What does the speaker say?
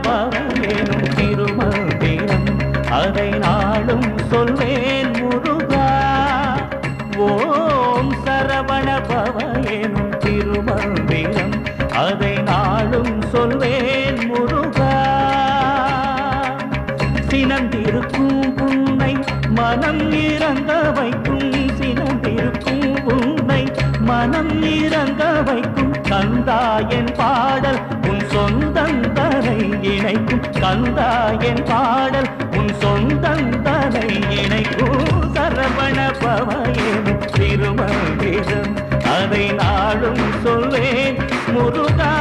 பவயேனும் திருமந்திரம் அதை நாளும் சொல்வேன் முருகா. ஓம் சரவண பவயேனும் திருமந்திரம் அதை நாளும் சொல்வேன் முருகா. சினந்திருக்கும் உன்னை மனம் இறங்க வைக்கும், சினந்திருக்கும் உன்னை மனம் இறங்க வைக்கும் கந்தாயன் பாடல் உன் சொந்தந்தனை இணைக்கும், கந்தாயன் பாடல் உன் சொந்தந்தனை இணைக்கும். சரவண பவயேனும் திருமந்திரம் அதை நாளும் சொல்வேன் முருகா.